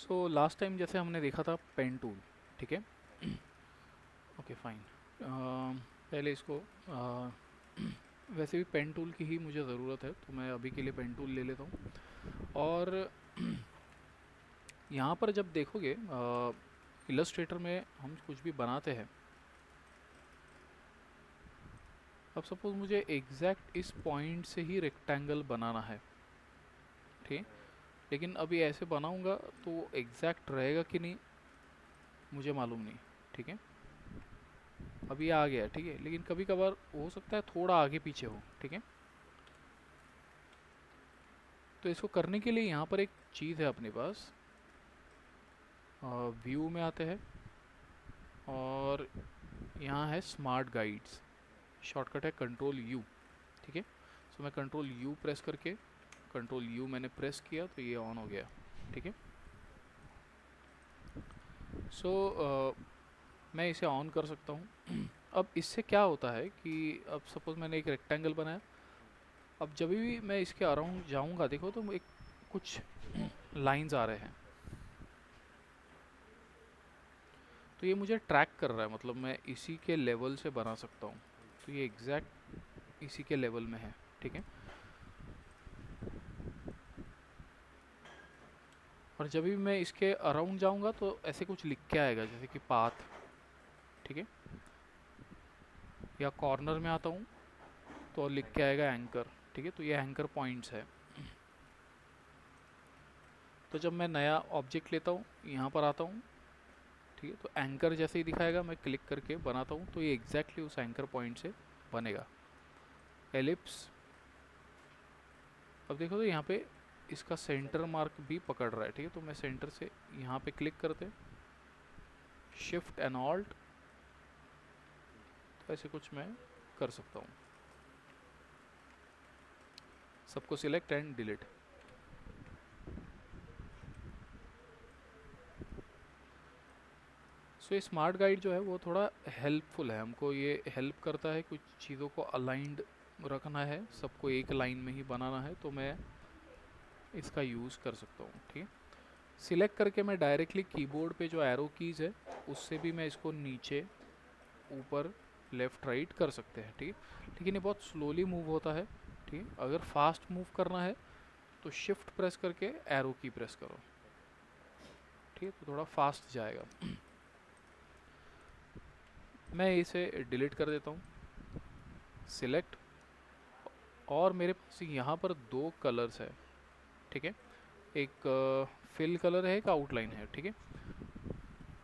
So last time जैसे हमने देखा था पेन टूल, ठीक है। Okay fine. पहले इसको वैसे भी पेन टूल की ही मुझे ज़रूरत है, तो मैं अभी के लिए पेन टूल ले लेता हूँ। और यहाँ पर जब देखोगे इलस्ट्रेटर में हम कुछ भी बनाते हैं, अब सपोज़ मुझे एग्जैक्ट इस पॉइंट से ही रेक्टेंगल बनाना है, ठीक। लेकिन अभी ऐसे बनाऊंगा तो एग्जैक्ट रहेगा कि नहीं मुझे मालूम नहीं, ठीक है। अभी आ गया, ठीक है, लेकिन कभी कभार हो सकता है थोड़ा आगे पीछे हो, ठीक है। तो इसको करने के लिए यहाँ पर एक चीज़ है अपने पास, व्यू में आते हैं और यहाँ है स्मार्ट गाइड्स, शॉर्टकट है कंट्रोल यू, ठीक है। सो मैं कंट्रोल यू प्रेस करके, कंट्रोल यू मैंने प्रेस किया तो ये ऑन हो गया, ठीक है। सो मैं इसे ऑन कर सकता हूँ। अब इससे क्या होता है कि अब सपोज़ मैंने एक रेक्टेंगल बनाया, अब जब भी मैं इसके अराउंड जाऊँगा देखो तो एक कुछ लाइंस आ रहे हैं, तो ये मुझे ट्रैक कर रहा है, मतलब मैं इसी के लेवल से बना सकता हूँ। तो ये एग्जैक्ट इसी के लेवल में है, ठीक है। और जब भी मैं इसके अराउंड जाऊँगा तो ऐसे कुछ लिख के आएगा, जैसे कि पाथ, ठीक है। या कॉर्नर में आता हूँ तो लिख के आएगा एंकर, ठीक है। तो ये एंकर पॉइंट्स है। तो जब मैं नया ऑब्जेक्ट लेता हूँ, यहाँ पर आता हूँ, ठीक है, तो एंकर जैसे ही दिखाएगा मैं क्लिक करके बनाता हूँ तो ये एग्जैक्टली उस एंकर पॉइंट से बनेगा। एलिप्स, अब देखो तो यहाँ पे इसका सेंटर मार्क भी पकड़ रहा है, ठीक है। तो मैं सेंटर से यहाँ पे क्लिक करते, शिफ्ट एंड ऑल्ट, तो ऐसे कुछ मैं कर सकता हूँ। सबको सिलेक्ट एंड डिलीट। सो ये स्मार्ट गाइड जो है वो थोड़ा हेल्पफुल है, हमको ये हेल्प करता है कुछ चीज़ों को अलाइंड रखना है, सबको एक लाइन में ही बनाना है, तो मैं इसका यूज़ कर सकता हूँ, ठीक है। सिलेक्ट करके मैं डायरेक्टली कीबोर्ड पे जो एरो कीज़ है उससे भी मैं इसको नीचे ऊपर लेफ़्ट राइट कर सकते हैं, ठीक है। लेकिन ये बहुत स्लोली मूव होता है, ठीक है। अगर फास्ट मूव करना है तो शिफ्ट प्रेस करके एरो की प्रेस करो, ठीक है, तो थोड़ा फास्ट जाएगा। मैं इसे डिलीट कर देता हूँ, सिलेक्ट, और मेरे पास यहाँ पर दो कलर्स है, ठीक है। एक फिल कलर है, एक आउटलाइन है, ठीक है।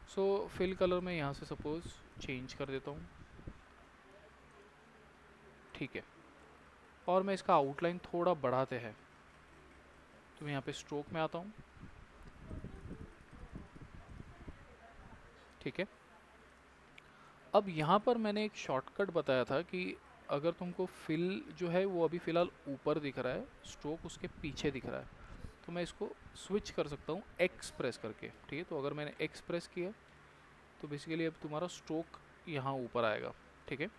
सो फिल कलर में यहाँ से सपोज चेंज कर देता हूँ, ठीक है। और मैं इसका आउटलाइन थोड़ा बढ़ाते हैं, तो मैं यहाँ पे स्ट्रोक में आता हूँ, ठीक है। अब यहाँ पर मैंने एक शॉर्टकट बताया था कि अगर तुमको फिल जो है वो अभी फ़िलहाल ऊपर दिख रहा है, स्ट्रोक उसके पीछे दिख रहा है, तो मैं इसको स्विच कर सकता हूँ एक्स प्रेस करके, ठीक है। तो अगर मैंने एक्स प्रेस किया तो बेसिकली अब तुम्हारा स्ट्रोक यहाँ ऊपर आएगा, ठीक है।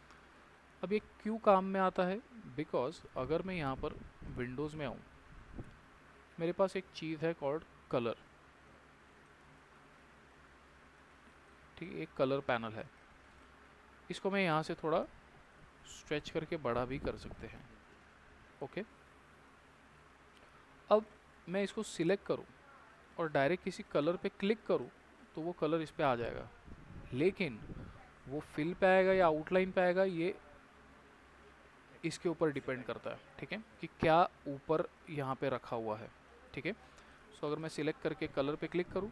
अब ये क्यों काम में आता है, बिकॉज अगर मैं यहाँ पर विंडोज़ में आऊँ, मेरे पास एक चीज़ है कॉल्ड कलर, ठीक है, एक कलर पैनल है। इसको मैं यहाँ से थोड़ा स्ट्रेच करके बड़ा भी कर सकते हैं, ओके। अब मैं इसको सिलेक्ट करूँ और डायरेक्ट किसी कलर पे क्लिक करूँ तो वो कलर इस पे आ जाएगा, लेकिन वो फिल पे आएगा या आउटलाइन पे आएगा ये इसके ऊपर डिपेंड करता है, ठीक है, कि क्या ऊपर यहाँ पे रखा हुआ है, ठीक है। सो अगर मैं सिलेक्ट करके कलर पे क्लिक करूँ,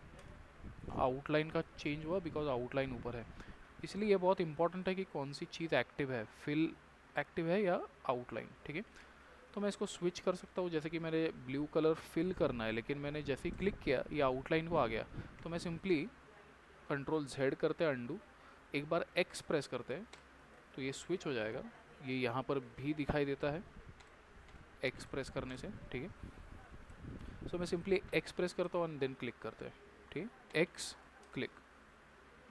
आउटलाइन का चेंज हुआ बिकॉज आउटलाइन ऊपर है। इसलिए ये बहुत इंपॉर्टेंट है कि कौन सी चीज़ एक्टिव है, फिल एक्टिव है या आउटलाइन, ठीक है। तो मैं इसको स्विच कर सकता हूँ, जैसे कि मेरे ब्लू कलर फिल करना है, लेकिन मैंने जैसे ही क्लिक किया ये आउटलाइन को आ गया, तो मैं सिंपली कंट्रोल जेड करते हैं अंडू, एक बार एक्स प्रेस करते हैं तो ये स्विच हो जाएगा। ये यहाँ पर भी दिखाई देता है एक्स प्रेस करने से, ठीक है। सो मैं सिंपली एक्स प्रेस करता हूँ एंड देन क्लिक करते हैं, ठीक है, एक्स क्लिक,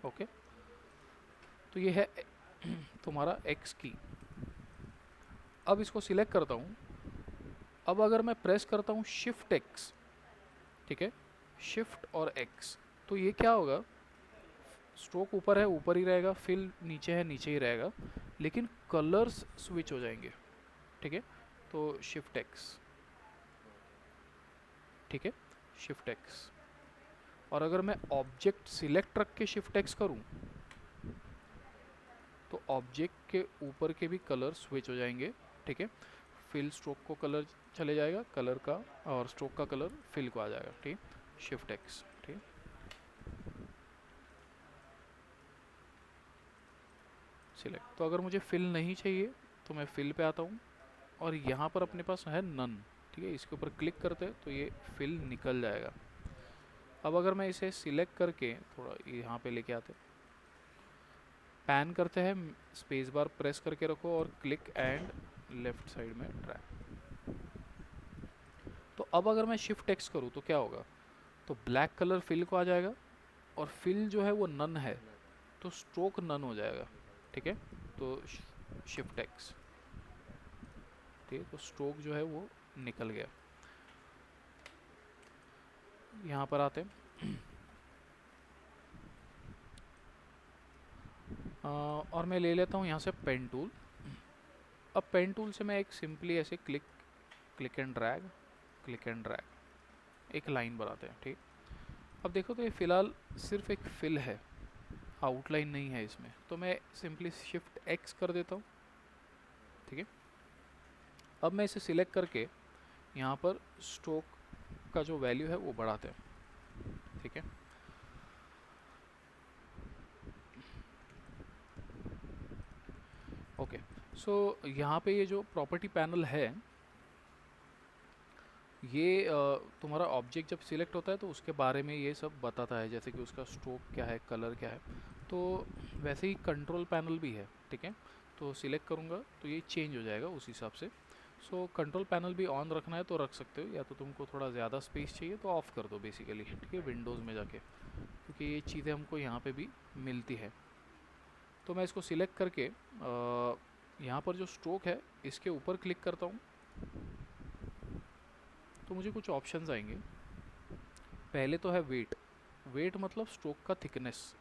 ओके। तो ये है तुम्हारा एक्स की। अब इसको सिलेक्ट करता हूँ, अब अगर मैं प्रेस करता हूँ शिफ्ट एक्स, ठीक है, शिफ्ट और एक्स, तो ये क्या होगा, स्ट्रोक ऊपर है ऊपर ही रहेगा, फिल नीचे है नीचे ही रहेगा, लेकिन कलर्स स्विच हो जाएंगे, ठीक है। तो शिफ्ट एक्स, ठीक है, शिफ्ट एक्स। और अगर मैं ऑब्जेक्ट सिलेक्ट रख के शिफ्ट एक्स करूं, तो ऑब्जेक्ट के ऊपर के भी कलर स्विच हो जाएंगे, ठीक है। फिल स्ट्रोक को कलर चले जाएगा कलर का, और स्ट्रोक का कलर फिल को आ जाएगा, ठीक। शिफ्ट एक्स, ठीक। सिलेक्ट, तो अगर मुझे फिल नहीं चाहिए तो मैं फिल पे आता हूँ, और यहाँ पर अपने पास है नन, ठीक है, इसके ऊपर क्लिक करते हैं तो ये फिल निकल जाएगा। अब अगर मैं इसे सिलेक्ट करके थोड़ा यहाँ पे लेके आते, पैन करते हैं, स्पेस बार प्रेस करके रखो और क्लिक एंड लेफ्ट साइड में ड्रैग। तो अब अगर मैं शिफ्ट एक्स करूँ तो क्या होगा, तो ब्लैक कलर फिल को आ जाएगा, और फिल जो है वो नन है, तो स्ट्रोक नन हो जाएगा, ठीक है। तो शिफ्ट एक्स, ठीक है, तो स्ट्रोक जो है वो निकल गया। यहाँ पर आते हैं और मैं ले लेता हूँ यहाँ से पेन टूल। अब पेन टूल से मैं एक सिंपली ऐसे क्लिक एंड ड्रैग एक लाइन बनाते हैं, ठीक। अब देखो तो ये फ़िलहाल सिर्फ एक फिल है, आउटलाइन नहीं है इसमें, तो मैं सिंपली शिफ्ट एक्स कर देता हूँ, ठीक है। अब मैं इसे सिलेक्ट करके यहाँ पर स्ट्रोक का जो वैल्यू है वो बढ़ाते हैं, ठीक है। ओके, सो यहाँ पे ये जो प्रॉपर्टी पैनल है, ये तुम्हारा ऑब्जेक्ट जब सिलेक्ट होता है तो उसके बारे में ये सब बताता है, जैसे कि उसका स्ट्रोक क्या है, कलर क्या है। तो वैसे ही कंट्रोल पैनल भी है, ठीक है। तो सिलेक्ट करूँगा तो ये चेंज हो जाएगा उस हिसाब से। सो कंट्रोल पैनल भी ऑन रखना है तो रख सकते हो, या तो तुमको थोड़ा ज़्यादा स्पेस चाहिए तो ऑफ़ कर दो बेसिकली, ठीक है, विंडोज़ में जाके, क्योंकि ये चीज़ें हमको यहाँ पे भी मिलती है। तो मैं इसको सिलेक्ट करके यहाँ पर जो स्ट्रोक है इसके ऊपर क्लिक करता हूँ, तो मुझे कुछ ऑप्शंस आएंगे। पहले तो है वेट, वेट मतलब स्ट्रोक का थिकनेस,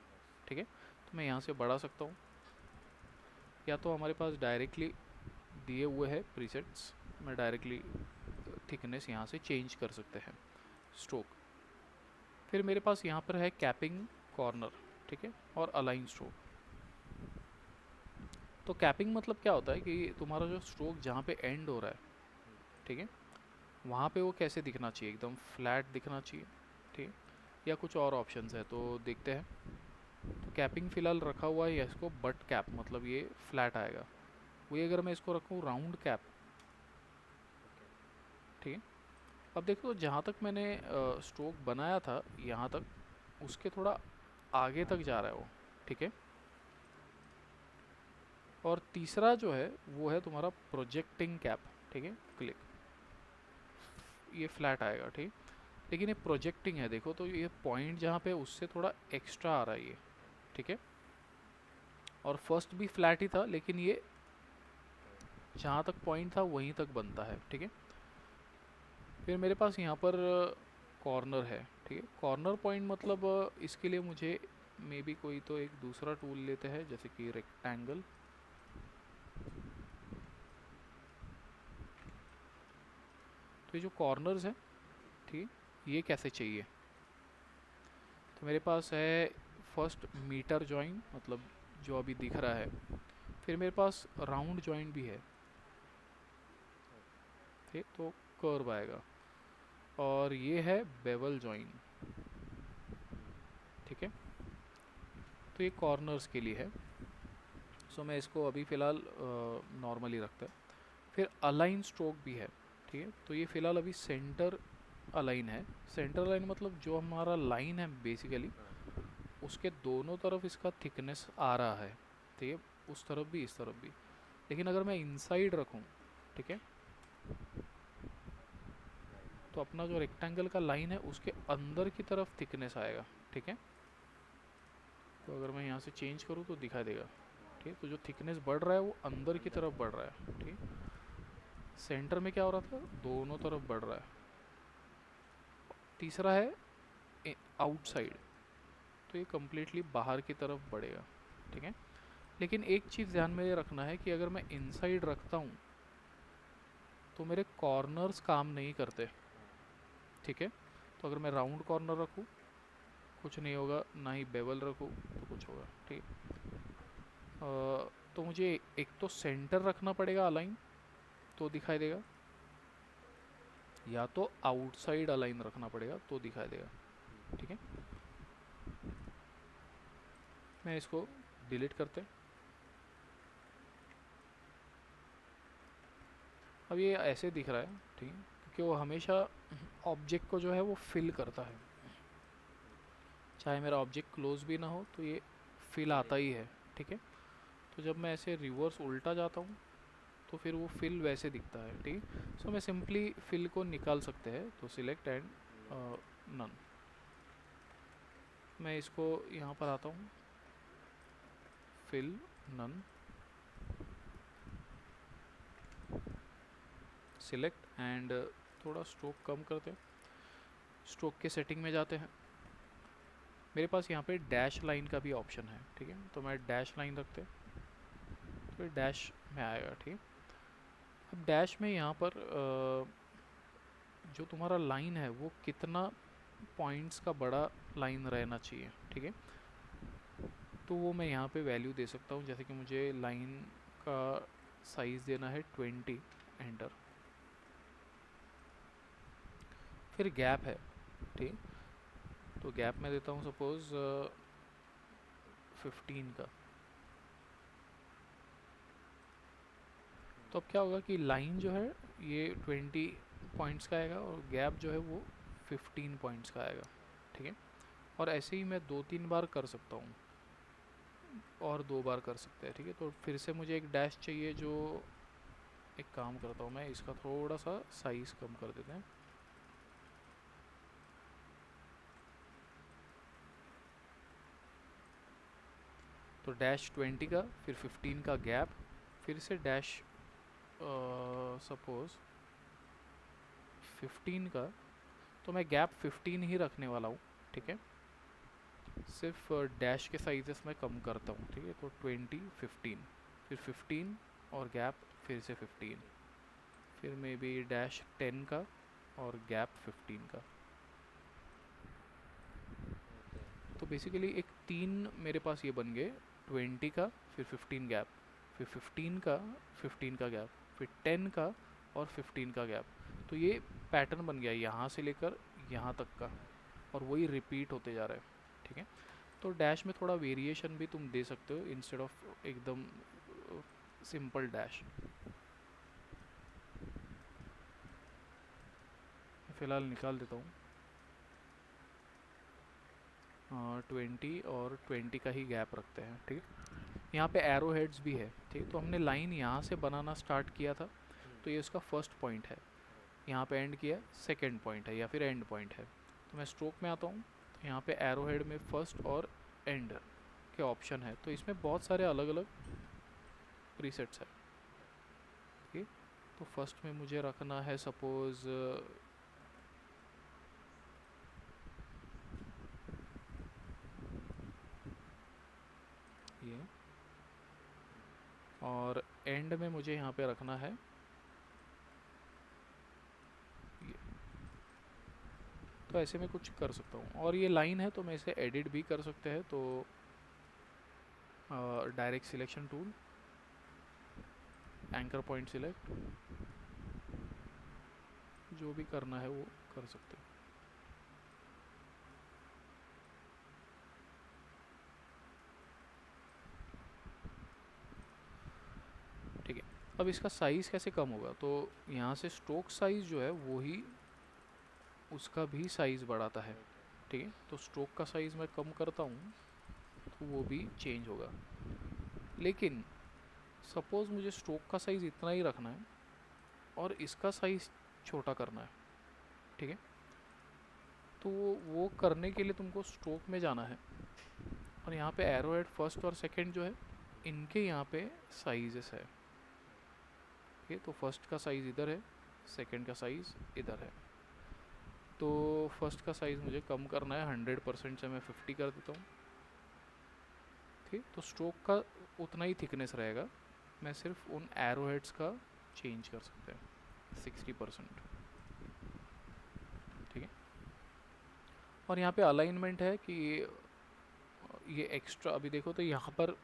ठीक है। तो मैं यहाँ से बढ़ा सकता हूँ, या तो हमारे पास डायरेक्टली दिए हुए हैं प्रीसेट्स, मैं डायरेक्टली थिकनेस यहाँ से चेंज कर सकते हैं स्ट्रोक। फिर मेरे पास यहाँ पर है कैपिंग कॉर्नर, ठीक है, और अलाइन स्ट्रोक। तो कैपिंग मतलब क्या होता है कि तुम्हारा जो स्ट्रोक जहाँ पे एंड हो रहा है, ठीक है, वहाँ पे वो कैसे दिखना चाहिए, एकदम फ्लैट दिखना चाहिए, ठीक, या कुछ और ऑप्शंस है तो देखते हैं। तो कैपिंग फ़िलहाल रखा हुआ है इसको बट कैप, मतलब ये फ्लैट आएगा। वही अगर मैं इसको रखूँ राउंड कैप, ठीक है। अब देखो जहाँ तक मैंने स्ट्रोक बनाया था यहाँ तक, उसके थोड़ा आगे तक जा रहा है वो, ठीक है। और तीसरा जो है वो है तुम्हारा प्रोजेक्टिंग कैप, ठीक है, क्लिक, ये फ्लैट आएगा, ठीक। लेकिन ये प्रोजेक्टिंग है, देखो तो ये पॉइंट जहाँ पे उससे थोड़ा एक्स्ट्रा आ रहा है ये, ठीक है। और फर्स्ट भी फ्लैट ही था, लेकिन ये जहाँ तक पॉइंट था वहीं तक बनता है, ठीक है। फिर मेरे पास यहाँ पर कॉर्नर है, ठीक है। कॉर्नर पॉइंट मतलब इसके लिए मुझे मे बी कोई तो एक दूसरा टूल लेते हैं, जैसे कि रेक्टेंगल, तो ये जो कॉर्नर्स हैं, ठीक, ये कैसे चाहिए, तो मेरे पास है फर्स्ट मीटर जॉइन, मतलब जो अभी दिख रहा है। फिर मेरे पास राउंड जॉइंट भी है, ठीक, तो कर्व आएगा। और ये है बेवल जॉइन, ठीक है। तो ये कॉर्नर्स के लिए है, सो मैं इसको अभी फ़िलहाल नॉर्मली रखता है। फिर अलाइन स्ट्रोक भी है, ठीक है। तो ये फ़िलहाल अभी सेंटर अलाइन है। सेंटर अलाइन मतलब जो हमारा लाइन है बेसिकली, उसके दोनों तरफ इसका थिकनेस आ रहा है, ठीक है, उस तरफ भी इस तरफ भी। लेकिन अगर मैं इनसाइड रखूँ, ठीक है, तो अपना जो रेक्टेंगल का लाइन है उसके अंदर की तरफ थिकनेस आएगा, ठीक है। तो अगर मैं यहाँ से चेंज करूँ तो दिखा देगा, ठीक। तो जो थिकनेस बढ़ रहा है वो अंदर की तरफ बढ़ रहा है, ठीक। सेंटर में क्या हो रहा था, दोनों तरफ बढ़ रहा है। तीसरा है आउटसाइड, तो ये कम्प्लीटली बाहर की तरफ बढ़ेगा, ठीक है। लेकिन एक चीज़ ध्यान में ये रखना है कि अगर मैं इनसाइड रखता हूँ तो मेरे कॉर्नर्स काम नहीं करते, ठीक है। तो अगर मैं राउंड कॉर्नर रखूँ कुछ नहीं होगा, ना ही बेवल रखूँ तो कुछ होगा, ठीक है। तो मुझे एक तो सेंटर रखना पड़ेगा अलाइन, तो दिखाई देगा, या तो आउटसाइड अलाइन रखना पड़ेगा तो दिखाई देगा, ठीक है। मैं इसको डिलीट करते, अब ये ऐसे दिख रहा है, ठीक है, क्योंकि वो हमेशा ऑब्जेक्ट को जो है वो फिल करता है, चाहे मेरा ऑब्जेक्ट क्लोज भी ना हो तो ये फिल आता ही है, ठीक है। तो जब मैं ऐसे रिवर्स उल्टा जाता हूँ तो फिर वो फिल वैसे दिखता है, ठीक है। सो मैं सिंपली फिल को निकाल सकते हैं, तो सिलेक्ट एंड नन। मैं इसको यहाँ पर आता हूँ, फिल नन, सिलेक्ट एंड थोड़ा स्ट्रोक कम करते हैं, स्ट्रोक के सेटिंग में जाते हैं। मेरे पास यहाँ पे डैश लाइन का भी ऑप्शन है, ठीक है, तो मैं डैश लाइन रखते तो ये डैश में आएगा, ठीक है। अब डैश में यहाँ पर जो तुम्हारा लाइन है वो कितना पॉइंट्स का बड़ा लाइन रहना चाहिए, ठीक है। तो वो मैं यहाँ पे वैल्यू दे सकता हूँ, जैसे कि मुझे लाइन का साइज़ देना है 20, एंटर। फिर गैप है, ठीक, तो गैप में देता हूँ सपोज़ 15 का। तो अब क्या होगा कि लाइन जो है ये 20 पॉइंट्स का आएगा और गैप जो है वो 15 पॉइंट्स का आएगा, ठीक है। और ऐसे ही मैं 2-3 बार कर सकता हूँ और 2 बार कर सकते हैं, ठीक है। तो फिर से मुझे एक डैश चाहिए, जो एक काम करता हूँ मैं इसका थोड़ा सा साइज़ कम कर देते हैं, तो डैश 20 का, फिर 15 का गैप, फिर से डैश सपोज़ 15 का, तो मैं गैप 15 ही रखने वाला हूँ, ठीक है। सिर्फ डैश के साइजेस में कम करता हूँ, ठीक है। तो 20, 15, फिर 15 और गैप फिर से 15, फिर मे बी डैश 10 का और गैप 15 का। तो बेसिकली एक 3 मेरे पास ये बन गए, 20 का, फिर 15 गैप, फिर 15 का, 15 का गैप, फिर 10 का और 15 का गैप। तो ये पैटर्न बन गया यहाँ से लेकर यहाँ तक का, और वही रिपीट होते जा रहा है, ठीक है। तो डैश में थोड़ा वेरिएशन भी तुम दे सकते हो इंस्टेड ऑफ एकदम सिंपल डैश। फ़िलहाल निकाल देता हूँ, 20 और 20 का ही गैप रखते हैं, ठीक है। यहाँ पे एरो हेड्स भी है, ठीक। तो हमने लाइन यहाँ से बनाना स्टार्ट किया था, तो ये उसका फर्स्ट पॉइंट है, यहाँ पे एंड किया सेकंड पॉइंट है या फिर एंड पॉइंट है। तो मैं स्ट्रोक में आता हूँ, तो यहाँ पे एरो हेड में फर्स्ट और एंड के ऑप्शन है, तो इसमें बहुत सारे अलग अलग प्रीसेट्स है, ठीक। तो फर्स्ट में मुझे रखना है सपोज़ ये, और एंड में मुझे यहाँ पे रखना है ये। तो ऐसे में कुछ कर सकता हूँ, और ये लाइन है तो मैं इसे एडिट भी कर सकते हैं। तो direct selection tool, anchor point select, जो भी करना है वो कर सकते हैं। ठीक है, अब इसका साइज़ कैसे कम होगा, तो यहाँ से स्ट्रोक साइज़ जो है वो ही उसका भी साइज़ बढ़ाता है, ठीक है। तो स्ट्रोक का साइज़ मैं कम करता हूँ तो वो भी चेंज होगा। लेकिन सपोज़ मुझे स्ट्रोक का साइज़ इतना ही रखना है और इसका साइज़ छोटा करना है, ठीक है। तो वो करने के लिए तुमको स्ट्रोक में जाना है, और यहाँ पे एरो हेड फर्स्ट और सेकंड जो है इनके यहाँ पे साइजेस है, ठीक है। तो फर्स्ट का साइज़ इधर है, सेकंड का साइज़ इधर है। तो फर्स्ट का साइज़ मुझे कम करना है, 100% से मैं 50 कर देता हूँ। ठीक, तो स्ट्रोक का उतना ही थिकनेस रहेगा, मैं सिर्फ उन एरो हेड्स का चेंज कर सकते हैं 60%। ठीक है, और यहाँ पे अलाइनमेंट है कि ये एक्स्ट्रा, अभी देखो तो यहाँ पर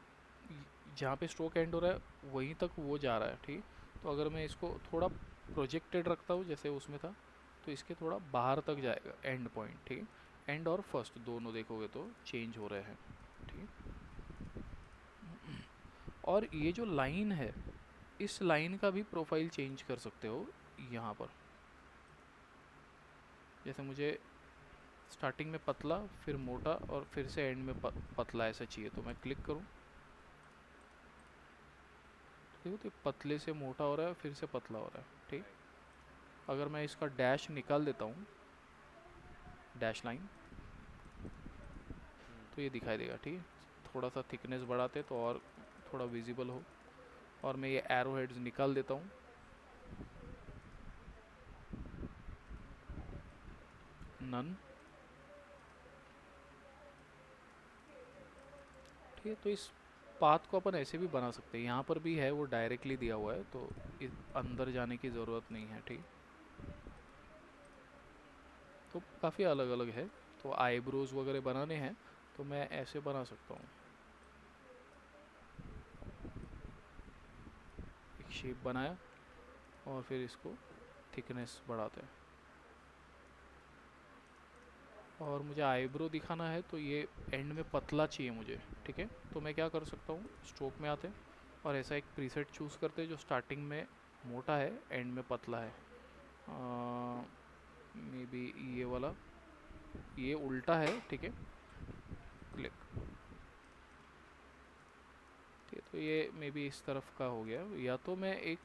जहाँ पे स्ट्रोक एंड हो रहा है वहीं तक वो जा रहा है। ठीक, तो अगर मैं इसको थोड़ा प्रोजेक्टेड रखता हूँ जैसे उसमें था, तो इसके थोड़ा बाहर तक जाएगा एंड पॉइंट। ठीक, एंड और फर्स्ट दोनों देखोगे तो चेंज हो रहे हैं। ठीक, और ये जो लाइन है, इस लाइन का भी प्रोफाइल चेंज कर सकते हो यहाँ पर। जैसे मुझे स्टार्टिंग में पतला, फिर मोटा, और फिर से एंड में पतला ऐसा चाहिए, तो मैं क्लिक करूँ, देखो तो पतले से मोटा हो रहा है, फिर से पतला हो रहा है। ठीक, अगर मैं इसका डैश निकाल देता हूँ, डैश लाइन, तो ये दिखाई देगा। ठीक, थोड़ा सा थिकनेस बढ़ाते तो और थोड़ा विजिबल हो, और मैं ये एरो हेड्स निकाल देता हूँ, नन। ठीक है, तो इस पाथ को अपन ऐसे भी बना सकते हैं, यहाँ पर भी है वो डायरेक्टली दिया हुआ है, तो अंदर जाने की ज़रूरत नहीं है। ठीक, तो काफ़ी अलग अलग है। तो आईब्रोज वगैरह बनाने हैं तो मैं ऐसे बना सकता हूँ, एक शेप बनाया और फिर इसको थिकनेस बढ़ाते हैं। और मुझे आईब्रो दिखाना है तो ये एंड में पतला चाहिए मुझे। ठीक है, तो मैं क्या कर सकता हूँ, स्ट्रोक में आते हैं और ऐसा एक प्रीसेट चूज़ करते हैं जो स्टार्टिंग में मोटा है, एंड में पतला है। मे बी ये वाला, ये उल्टा है। ठीक है, क्लिक। ठीक है, तो ये मे बी इस तरफ का हो गया, या तो मैं एक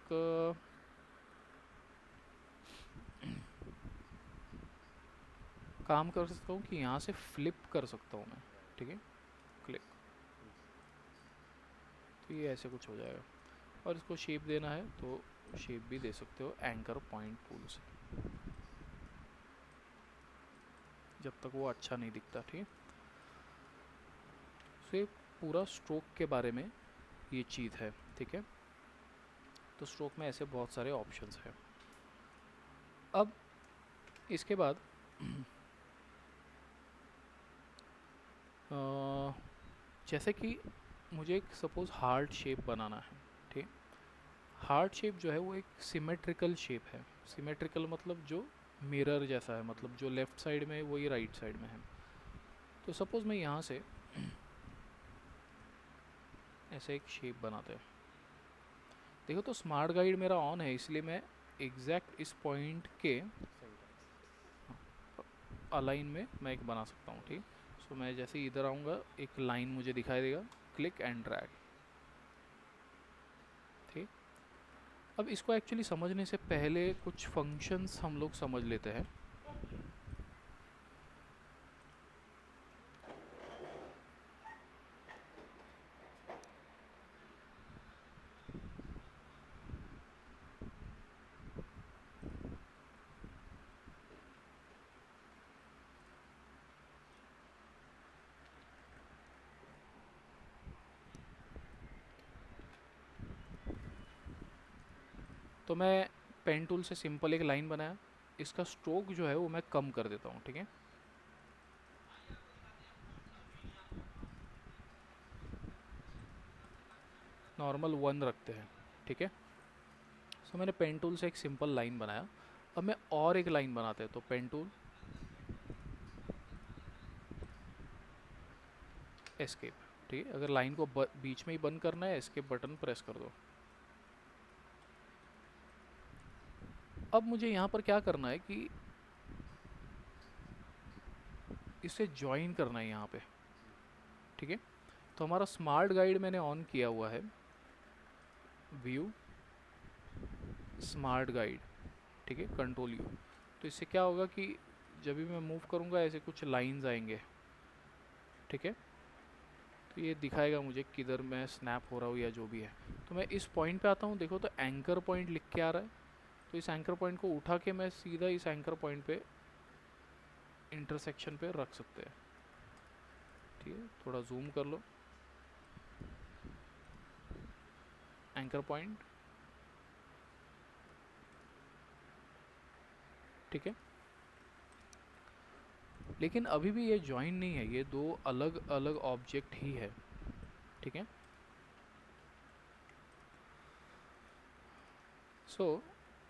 काम कर सकता हूँ कि यहाँ से फ्लिप कर सकता हूँ मैं। ठीक है, क्लिक, तो ये ऐसे कुछ हो जाएगा। और इसको शेप देना है तो शेप भी दे सकते हो एंकर पॉइंट टूल से, जब तक वो अच्छा नहीं दिखता। ठीक, तो ये पूरा स्ट्रोक के बारे में ये चीज़ है। ठीक है, तो स्ट्रोक में ऐसे बहुत सारे ऑप्शंस हैं। अब इसके बाद जैसे कि मुझे एक सपोज़ हार्ट शेप बनाना है। ठीक, हार्ट शेप जो है वो एक सिमेट्रिकल शेप है। सिमेट्रिकल मतलब जो मिरर जैसा है, मतलब जो लेफ़्ट साइड में है वही राइट साइड में है। तो सपोज़ मैं यहाँ से ऐसे एक शेप बनाते हैं, देखो तो स्मार्ट गाइड मेरा ऑन है, इसलिए मैं एग्जैक्ट इस पॉइंट के अलाइन में मैं एक बना सकता हूँ। ठीक, सो मैं जैसे ही इधर आऊँगा एक लाइन मुझे दिखाई देगा, क्लिक एंड ड्रैग। ठीक, अब इसको एक्चुअली समझने से पहले कुछ फंक्शंस हम लोग समझ लेते हैं। तो मैं पेन टूल से सिंपल एक लाइन बनाया, इसका स्ट्रोक जो है वो मैं कम कर देता हूँ। ठीक है, नॉर्मल 1 रखते हैं। ठीक है, सो मैंने पेन टूल से एक सिंपल लाइन बनाया। अब मैं और एक लाइन बनाते हैं, तो पेन टूल, एस्केप। ठीक है, अगर लाइन को बीच में ही बंद करना है, एस्केप बटन प्रेस कर दो। अब मुझे यहाँ पर क्या करना है कि इसे ज्वाइन करना है यहाँ पे। ठीक है, तो हमारा स्मार्ट गाइड मैंने ऑन किया हुआ है, व्यू स्मार्ट गाइड। ठीक है, कंट्रोल यू। तो इससे क्या होगा कि जब भी मैं मूव करूँगा ऐसे कुछ लाइंस आएंगे। ठीक है, तो ये दिखाएगा मुझे किधर मैं स्नैप हो रहा हूँ या जो भी है। तो मैं इस पॉइंट पे आता हूँ, देखो तो एंकर पॉइंट लिख के आ रहा है, तो इस एंकर पॉइंट को उठा के मैं सीधा इस एंकर पॉइंट पे इंटरसेक्शन पे रख सकते हैं। ठीक है, थोड़ा जूम कर लो। एंकर पॉइंट, ठीक है। लेकिन अभी भी ये जॉइन नहीं है, ये दो अलग अलग ऑब्जेक्ट ही है। ठीक है, सो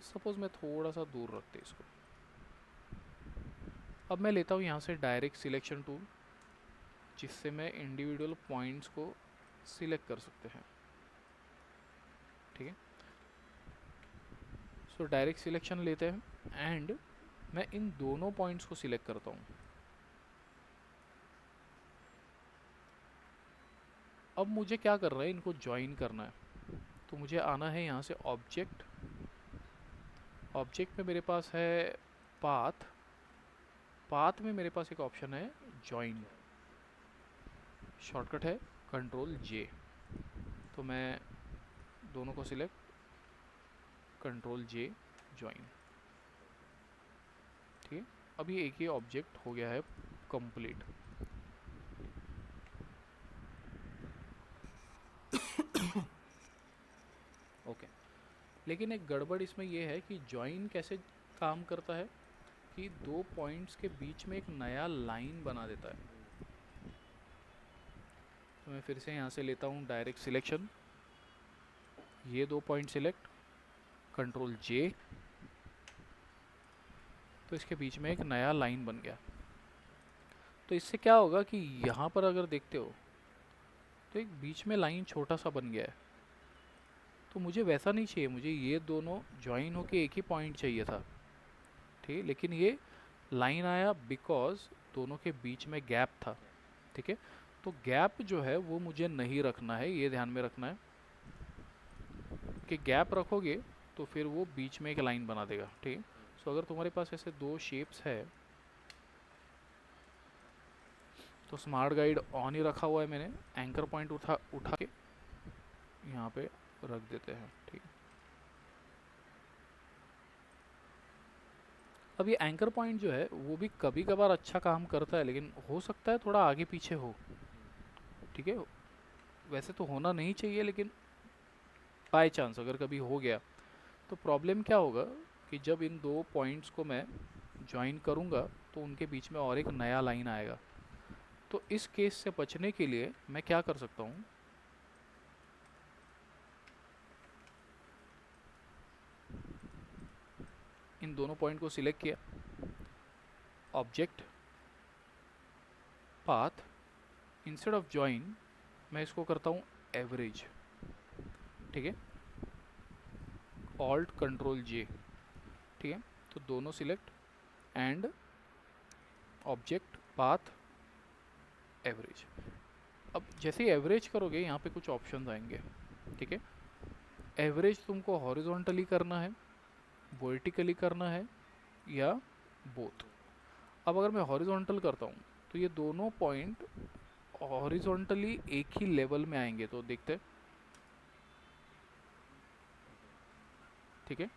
सपोज मैं थोड़ा सा दूर रखते इसको। अब मैं लेता हूँ यहाँ से डायरेक्ट सिलेक्शन टूल, जिससे मैं इंडिविजुअल पॉइंट्स को सिलेक्ट कर सकते हैं। ठीक है, सो डायरेक्ट सिलेक्शन लेते हैं एंड मैं इन दोनों पॉइंट्स को सिलेक्ट करता हूँ। अब मुझे क्या करना है, इनको ज्वाइन करना है। तो मुझे आना है यहाँ से ऑब्जेक्ट, ऑब्जेक्ट में मेरे पास है पाथ, पाथ में मेरे पास एक ऑप्शन है ज्वाइन, शॉर्टकट है कंट्रोल जे। तो मैं दोनों को सिलेक्ट, कंट्रोल जे, ज्वाइन। ठीक है, अब ये एक ही ऑब्जेक्ट हो गया है कंप्लीट। ओके, लेकिन एक गड़बड़ इसमें यह है कि ज्वाइन कैसे काम करता है कि दो पॉइंट्स के बीच में एक नया लाइन बना देता है। तो मैं फिर से यहाँ से लेता हूँ डायरेक्ट सिलेक्शन, ये दो पॉइंट सिलेक्ट, कंट्रोल जे, तो इसके बीच में एक नया लाइन बन गया। तो इससे क्या होगा कि यहाँ पर अगर देखते हो तो एक बीच में लाइन छोटा सा बन गया है। तो मुझे वैसा नहीं चाहिए, मुझे ये दोनों ज्वाइन होके एक ही पॉइंट चाहिए था। ठीक है, लेकिन ये लाइन आया बिकॉज दोनों के बीच में गैप था। ठीक है, तो गैप जो है वो मुझे नहीं रखना है, ये ध्यान में रखना है कि गैप रखोगे तो फिर वो बीच में एक लाइन बना देगा। ठीक है, सो अगर तुम्हारे पास ऐसे दो शेप्स है तो स्मार्ट गाइड ऑन ही रखा हुआ है मैंने, एंकर पॉइंट उठा के यहाँ पे रख देते हैं। ठीक है, अब ये एंकर पॉइंट जो है वो भी कभी कभार अच्छा काम करता है, लेकिन हो सकता है थोड़ा आगे पीछे हो। ठीक है, वैसे तो होना नहीं चाहिए, लेकिन बाय चांस अगर कभी हो गया तो प्रॉब्लम क्या होगा कि जब इन दो पॉइंट्स को मैं ज्वाइन करूँगा तो उनके बीच में और एक नया लाइन आएगा। तो इस केस से बचने के लिए मैं क्या कर सकता हूँ, इन दोनों पॉइंट को सिलेक्ट किया, object, path, instead of join मैं इसको करता हूँ एवरेज। ठीक है, ऑल्ट कंट्रोल जे। ठीक है, तो दोनों select and object, path, average. अब जैसे ही एवरेज करोगे यहाँ पे कुछ ऑप्शन आएंगे। ठीक है, एवरेज तुमको हॉरिजॉन्टली करना है, वर्टिकली करना है या बोथ। अब अगर मैं हॉरिजॉन्टल करता हूँ तो ये दोनों पॉइंट हॉरिजॉन्टली एक ही लेवल में आएंगे, तो देखते हैं। ठीक है,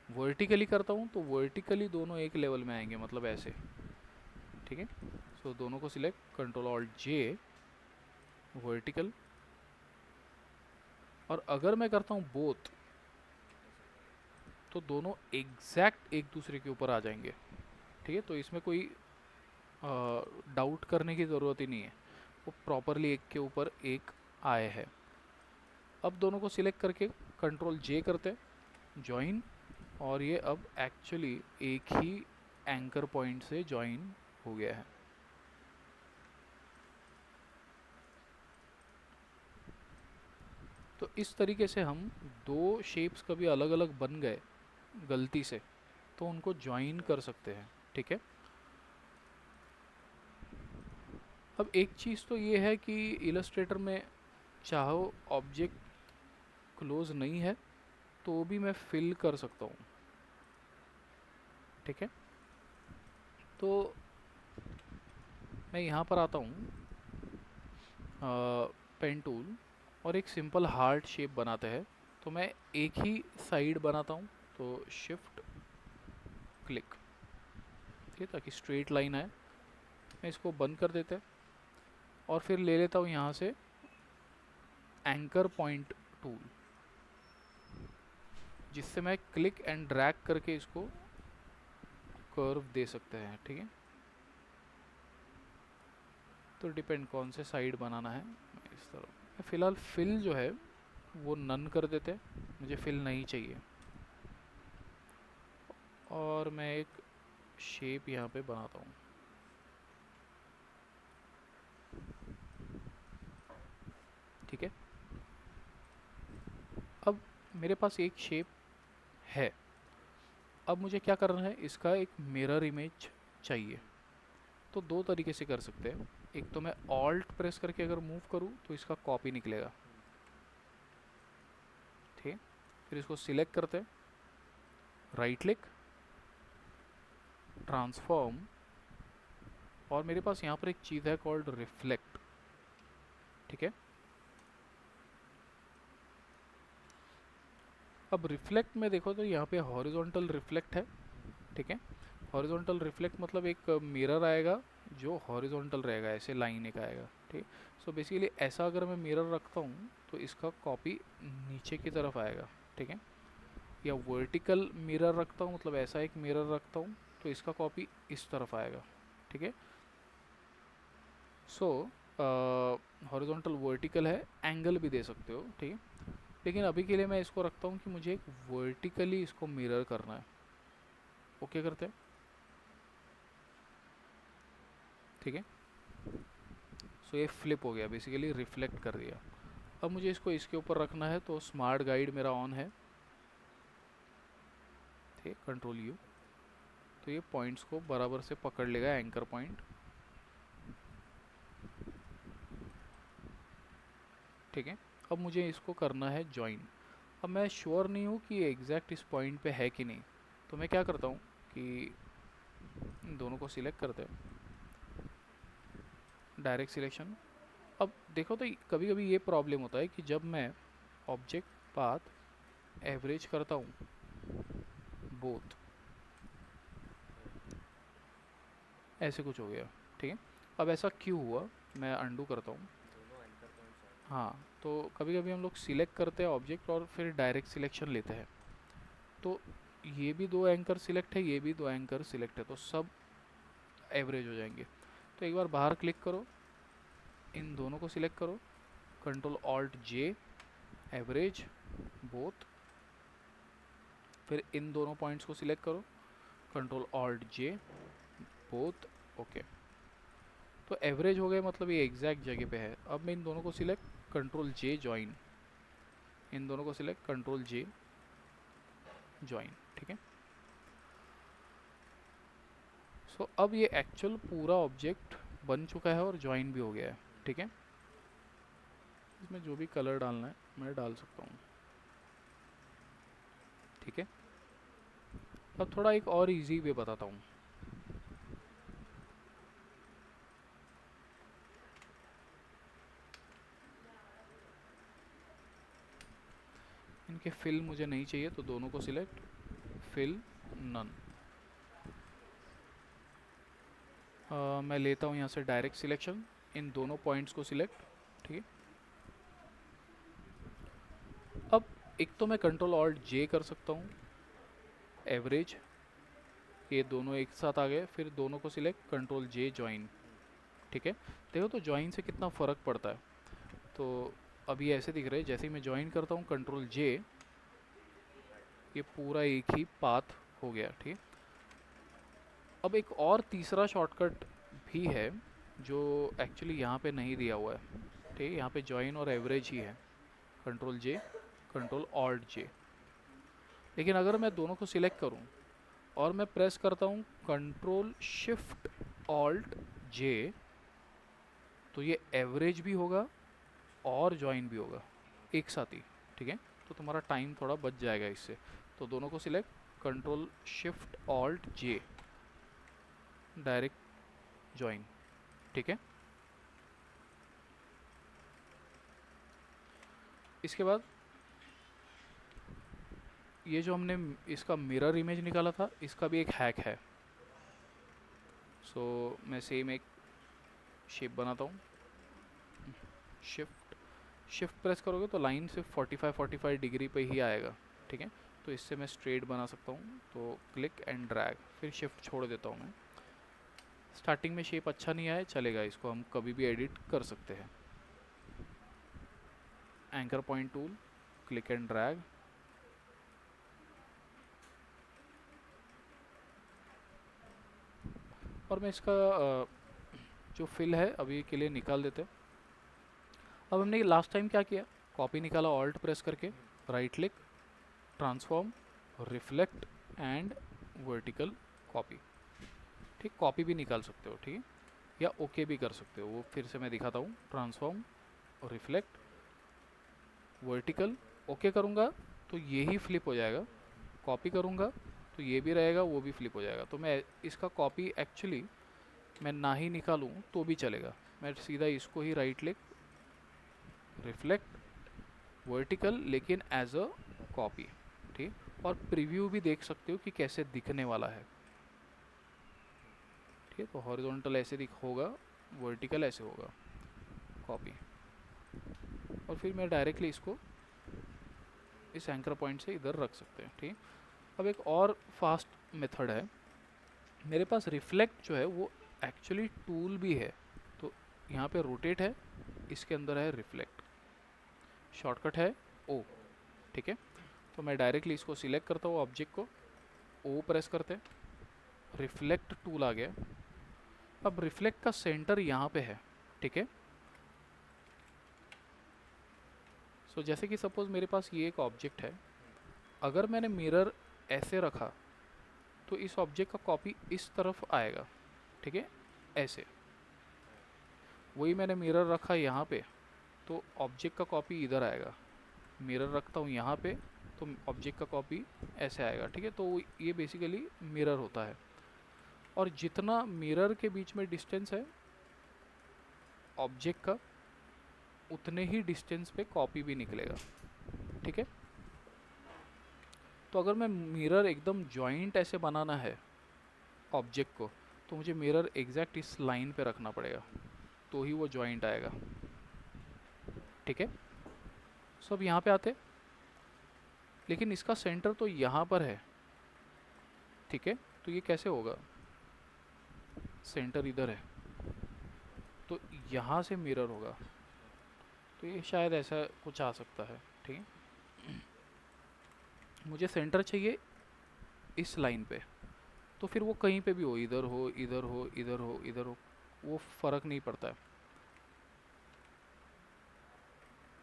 वर्टिकली करता हूँ तो वर्टिकली दोनों एक लेवल में आएंगे, मतलब ऐसे। ठीक है, सो दोनों को सिलेक्ट, कंट्रोल ऑल्ट जे, वर्टिकल। और अगर मैं करता हूँ बोथ तो दोनों एग्जैक्ट एक दूसरे के ऊपर आ जाएंगे। ठीक है, तो इसमें कोई डाउट करने की ज़रूरत ही नहीं है, वो प्रॉपरली एक के ऊपर एक आए हैं। अब दोनों को सिलेक्ट करके कंट्रोल जे करते, ज्वाइन, और ये अब एक्चुअली एक ही एंकर पॉइंट से ज्वाइन हो गया है। तो इस तरीके से हम दो शेप्स कभी अलग अलग बन गए गलती से तो उनको ज्वाइन कर सकते हैं। ठीक है, अब एक चीज़ तो ये है कि इलस्ट्रेटर में चाहो ऑब्जेक्ट क्लोज नहीं है तो भी मैं फिल कर सकता हूँ। ठीक है, तो मैं यहाँ पर आता हूँ पेन टूल और एक सिंपल हार्ट शेप बनाते हैं। तो मैं एक ही साइड बनाता हूँ, तो शिफ्ट क्लिक, ठीक है, ताकि स्ट्रेट लाइन आए। मैं इसको बंद कर देते हैं और फिर ले लेता हूँ यहाँ से एंकर पॉइंट टूल, जिससे मैं क्लिक एंड ड्रैग करके इसको कर्व दे सकते हैं। ठीक है, तो डिपेंड कौन से साइड बनाना है। इस तरह फ़िलहाल फिल जो है वो नन कर देते हैं, मुझे फिल नहीं चाहिए। और मैं एक शेप यहाँ पे बनाता हूँ। ठीक है, अब मेरे पास एक शेप है। अब मुझे क्या करना है, इसका एक मिरर इमेज चाहिए। तो दो तरीके से कर सकते हैं। एक तो मैं ऑल्ट प्रेस करके अगर मूव करूँ तो इसका कॉपी निकलेगा। ठीक, फिर इसको सिलेक्ट करते हैं, राइट क्लिक, ट्रांसफॉर्म, और मेरे पास यहाँ पर एक चीज़ है कॉल्ड रिफ्लेक्ट। ठीक है, अब रिफ्लेक्ट में देखो तो यहाँ पे हॉरिजॉन्टल रिफ्लेक्ट है। ठीक है, हॉरिजॉन्टल रिफ्लेक्ट मतलब एक मिरर आएगा जो हॉरिजॉन्टल रहेगा, ऐसे लाइन एक आएगा। ठीक, सो बेसिकली ऐसा अगर मैं मिरर रखता हूँ तो इसका कॉपी नीचे की तरफ आएगा। ठीक है, या वर्टिकल मिरर रखता हूँ, मतलब ऐसा एक मिरर रखता हूँ तो इसका कॉपी इस तरफ आएगा। ठीक है, सो हॉरिजॉन्टल वर्टिकल है, एंगल भी दे सकते हो। ठीक है, लेकिन अभी के लिए मैं इसको रखता हूँ कि मुझे एक वर्टिकली इसको मिरर करना है। ओके करते हैं। ठीक है, सो ये फ्लिप हो गया, बेसिकली रिफ्लेक्ट कर दिया। अब मुझे इसको इसके ऊपर रखना है, तो स्मार्ट गाइड मेरा ऑन है। ठीक, कंट्रोल यू, तो ये पॉइंट्स को बराबर से पकड़ लेगा, एंकर पॉइंट। ठीक है, अब मुझे इसको करना है ज्वाइन। अब मैं श्योर नहीं हूँ कि ये एग्जैक्ट इस पॉइंट पे है कि नहीं, तो मैं क्या करता हूँ कि इन दोनों को सिलेक्ट करते हैं, डायरेक्ट सिलेक्शन। अब देखो तो कभी कभी ये प्रॉब्लम होता है कि जब मैं ऑब्जेक्ट पाथ एवरेज करता हूँ बोथ, ऐसे कुछ हो गया। ठीक है, अब ऐसा क्यों हुआ, मैं अंडू करता हूँ। हाँ, तो कभी कभी हम लोग सिलेक्ट करते हैं ऑब्जेक्ट और फिर डायरेक्ट सिलेक्शन लेते हैं, तो ये भी दो एंकर सिलेक्ट है, ये भी दो एंकर सिलेक्ट है, तो सब एवरेज हो जाएंगे। तो एक बार बाहर क्लिक करो, इन दोनों को सिलेक्ट करो, कंट्रोल ऑल्ट जे, एवरेज बोथ, फिर इन दोनों पॉइंट्स को सिलेक्ट करो, कंट्रोल ऑल्ट जे, बोथ। ओके, तो एवरेज हो गए, मतलब ये एग्जैक्ट जगह पे है। अब मैं इन दोनों को सिलेक्ट, कंट्रोल जे ज्वाइन, इन दोनों को सिलेक्ट, कंट्रोल जे ज्वाइन। ठीक है, सो अब ये एक्चुअल पूरा ऑब्जेक्ट बन चुका है और ज्वाइन भी हो गया है। ठीक है, इसमें जो भी कलर डालना है मैं डाल सकता हूँ। ठीक है, अब थोड़ा एक और इजी वे बताता हूँ। इनके फिल मुझे नहीं चाहिए, तो दोनों को सिलेक्ट, फिल नन। मैं लेता हूँ यहाँ से डायरेक्ट सिलेक्शन, इन दोनों पॉइंट्स को सिलेक्ट। ठीक है, अब एक तो मैं कंट्रोल ऑल्ट जे कर सकता हूँ, एवरेज, ये दोनों एक साथ आ गए, फिर दोनों को सिलेक्ट, कंट्रोल जे ज्वाइन। ठीक है, देखो तो ज्वाइन से कितना फ़र्क पड़ता है। तो अभी ऐसे दिख रहे हैं, जैसे ही मैं ज्वाइन करता हूँ कंट्रोल जे, ये पूरा एक ही पाथ हो गया। ठीक है, अब एक और तीसरा शॉर्टकट भी है जो एक्चुअली यहाँ पे नहीं दिया हुआ है। ठीक है, यहाँ पे ज्वाइन और एवरेज ही है, कंट्रोल जे, कंट्रोल ऑल्ट जे। लेकिन अगर मैं दोनों को सिलेक्ट करूँ और मैं प्रेस करता हूँ कंट्रोल शिफ्ट ऑल्ट जे, तो ये एवरेज भी होगा और ज्वाइन भी होगा एक साथ ही। ठीक है, तो तुम्हारा टाइम थोड़ा बच जाएगा इससे। तो दोनों को सिलेक्ट, कंट्रोल शिफ्ट ऑल्ट जे, डायरेक्ट ज्वाइन। ठीक है, इसके बाद ये जो हमने इसका मिरर इमेज निकाला था, इसका भी एक हैक है। सो मैं सेम एक शेप बनाता हूँ। शिफ्ट शिफ्ट प्रेस करोगे तो लाइन सिर्फ 45 डिग्री पे ही आएगा, ठीक है। तो इससे मैं स्ट्रेट बना सकता हूँ, तो क्लिक एंड ड्रैग, फिर शिफ्ट छोड़ देता हूँ मैं। स्टार्टिंग में शेप अच्छा नहीं आया चलेगा, इसको हम कभी भी एडिट कर सकते हैं। Anchor point tool, click and drag, और मैं इसका जो फिल है अभी के लिए निकाल देते हैं। अब हमने लास्ट टाइम क्या किया, कॉपी निकाला ऑल्ट प्रेस करके, right click, transform, reflect and vertical copy, ठीक। कॉपी भी निकाल सकते हो, ठीक है, या ओके भी कर सकते हो। वो फिर से मैं दिखाता हूँ, ट्रांसफॉर्म, रिफ्लेक्ट, वर्टिकल, ओके करूँगा तो ये ही फ्लिप हो जाएगा, कॉपी करूँगा तो ये भी रहेगा, वो भी फ्लिप हो जाएगा। तो मैं इसका कॉपी एक्चुअली मैं ना ही निकालूँ तो भी चलेगा, मैं सीधा इसको ही राइट क्लिक, रिफ्लेक्ट, वर्टिकल, लेकिन एज अ कॉपी, ठीक। और प्रीव्यू भी देख सकते हो कि कैसे दिखने वाला है, ठीक है। तो हॉरिजॉन्टल ऐसे दिख होगा, वर्टिकल ऐसे होगा, कॉपी, और फिर मैं डायरेक्टली इसको इस एंकर पॉइंट से इधर रख सकते हैं, ठीक। अब एक और फास्ट मेथड है, मेरे पास रिफ्लेक्ट जो है वो एक्चुअली टूल भी है। तो यहाँ पे रोटेट है, इसके अंदर है रिफ्लेक्ट, शॉर्टकट है ओ, ठीक है। तो मैं डायरेक्टली इसको सिलेक्ट करता हूँ, ऑब्जेक्ट को ओ प्रेस करते, रिफ्लेक्ट टूल आ गया। अब रिफ्लेक्ट का सेंटर यहाँ पे है, ठीक है। सो जैसे कि सपोज मेरे पास ये एक ऑब्जेक्ट है, अगर मैंने मिरर ऐसे रखा तो इस ऑब्जेक्ट का कॉपी इस तरफ आएगा, ठीक है, ऐसे। वही मैंने मिरर रखा यहाँ पे तो ऑब्जेक्ट का कॉपी इधर आएगा। मिरर रखता हूँ यहाँ पे तो ऑब्जेक्ट का कॉपी ऐसे आएगा, ठीक है। तो ये बेसिकली मिरर होता है, और जितना मिरर के बीच में डिस्टेंस है ऑब्जेक्ट का, उतने ही डिस्टेंस पे कॉपी भी निकलेगा, ठीक है। तो अगर मैं मिरर एकदम जॉइंट ऐसे बनाना है ऑब्जेक्ट को, तो मुझे मिरर एग्जैक्ट इस लाइन पे रखना पड़ेगा, तो ही वो जॉइंट आएगा, ठीक है। सब यहाँ पे आते, लेकिन इसका सेंटर तो यहाँ पर है, ठीक है। तो ये कैसे होगा, सेंटर इधर है तो यहाँ से मिरर होगा, तो ये शायद ऐसा कुछ आ सकता है, ठीक है। मुझे सेंटर चाहिए इस लाइन पे, तो फिर वो कहीं पे भी हो, इधर हो, इधर हो, इधर हो, इधर हो, वो फ़र्क नहीं पड़ता है।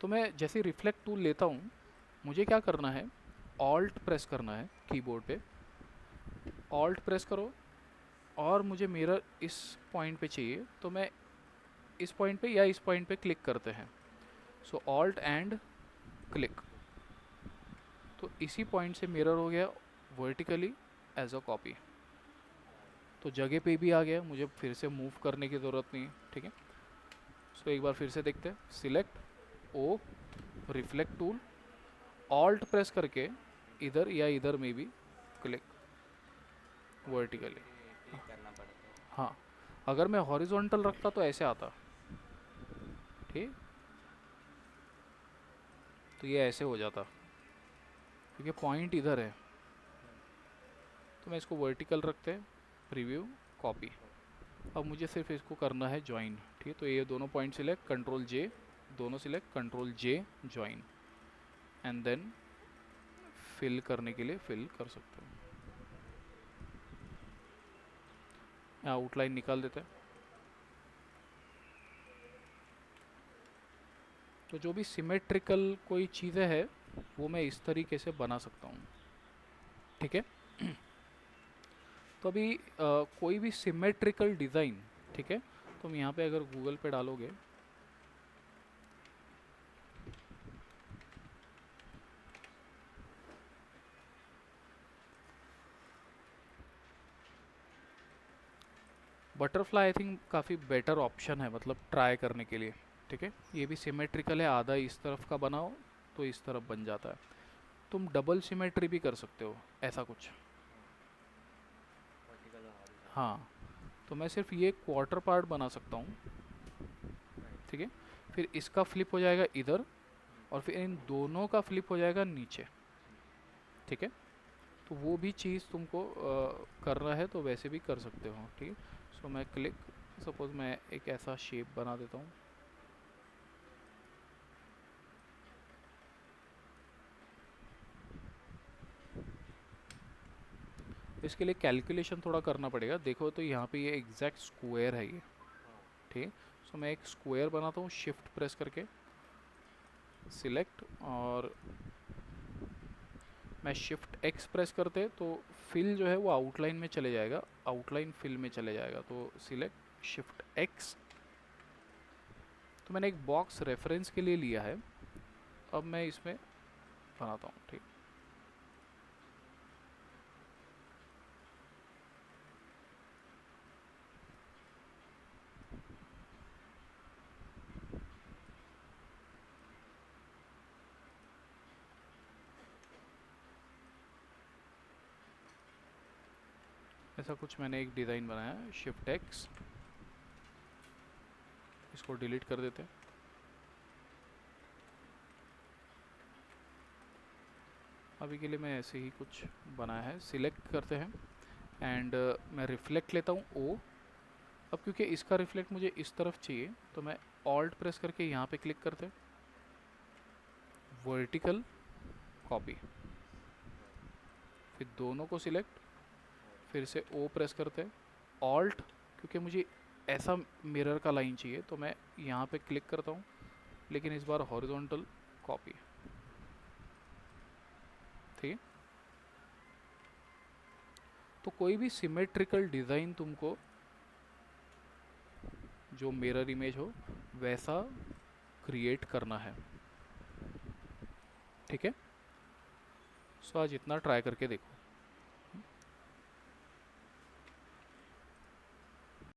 तो मैं जैसे रिफ्लेक्ट टूल लेता हूँ, मुझे क्या करना है, ऑल्ट प्रेस करना है कीबोर्ड पे, ऑल्ट प्रेस करो, और मुझे मिरर इस पॉइंट पे चाहिए तो मैं इस पॉइंट पे या इस पॉइंट पे क्लिक करते हैं। सो ऑल्ट एंड क्लिक, तो इसी पॉइंट से मिरर हो गया वर्टिकली एज अ कॉपी, तो जगह पे भी आ गया, मुझे फिर से मूव करने की ज़रूरत नहीं, ठीक है। सो एक बार फिर से देखते हैं, सिलेक्ट ओ, रिफ्लेक्ट टूल, ऑल्ट प्रेस करके इधर या इधर में भी क्लिक वर्टिकली। करना पड़ता है। हाँ, अगर मैं हॉरिजॉन्टल रखता तो ऐसे आता, ठीक, तो ये ऐसे हो जाता क्योंकि पॉइंट इधर है। तो मैं इसको वर्टिकल रखते हैं, प्रीव्यू, कॉपी। अब मुझे सिर्फ इसको करना है ज्वाइन, ठीक है। तो ये दोनों पॉइंट सिलेक्ट, कंट्रोल जे, दोनों select, control J, join, and then fill करने के लिए फिल कर सकते हो। आउटलाइन निकाल देते हैं। तो जो भी सिमेट्रिकल कोई चीज़ें है वो मैं इस तरीके से बना सकता हूँ, ठीक है। तो अभी कोई भी सिमेट्रिकल डिज़ाइन, ठीक है, तुम यहाँ पे अगर गूगल पे डालोगे बटरफ्लाई, आई थिंक काफ़ी बेटर ऑप्शन है, मतलब ट्राई करने के लिए, ठीक है। ये भी सिमेट्रिकल है, आधा इस तरफ का बनाओ तो इस तरफ बन जाता है। तुम डबल सिमेट्री भी कर सकते हो, ऐसा कुछ। वर्टिकल और हॉरिजॉन्टल। हाँ, तो मैं सिर्फ ये क्वार्टर पार्ट बना सकता हूँ, ठीक है। फिर इसका फ्लिप हो जाएगा इधर, और फिर इन दोनों का फ्लिप हो जाएगा नीचे, ठीक है। तो वो भी चीज़ तुमको करना है तो वैसे भी कर सकते हो, ठीक है। सो मैं क्लिक, सपोज मैं एक ऐसा शेप बना देता हूँ, इसके लिए कैलकुलेशन थोड़ा करना पड़ेगा। देखो तो यहाँ पे ये एग्जैक्ट स्क्वायर है ये, ठीक है। सो मैं एक स्क्वायर बनाता हूँ, शिफ्ट प्रेस करके सिलेक्ट, और मैं शिफ्ट एक्स प्रेस करते तो फिल जो है वो आउटलाइन में चले जाएगा, आउटलाइन फिल में चले जाएगा। तो सिलेक्ट शिफ्ट एक्स, तो मैंने एक बॉक्स रेफरेंस के लिए लिया है, अब मैं इसमें बनाता हूँ, ठीक। ऐसा कुछ मैंने एक डिज़ाइन बनाया है, शिफ्ट एक्स, इसको डिलीट कर देते हैं। अभी के लिए मैं ऐसे ही कुछ बनाया है, सिलेक्ट करते हैं एंड मैं रिफ्लेक्ट लेता हूँ ओ। अब क्योंकि इसका रिफ्लेक्ट मुझे इस तरफ चाहिए तो मैं ऑल्ट प्रेस करके यहाँ पे क्लिक करते हैं, वर्टिकल कॉपी, फिर दोनों को सिलेक्ट, फिर से ओ प्रेस करते हैं, ऑल्ट, क्योंकि मुझे ऐसा मिरर का लाइन चाहिए तो मैं यहाँ पे क्लिक करता हूँ, लेकिन इस बार हॉरिजॉन्टल कॉपी, ठीक है। तो कोई भी सिमेट्रिकल डिज़ाइन तुमको जो मिरर इमेज हो वैसा क्रिएट करना है, ठीक है। सो आज इतना ट्राई करके देखो।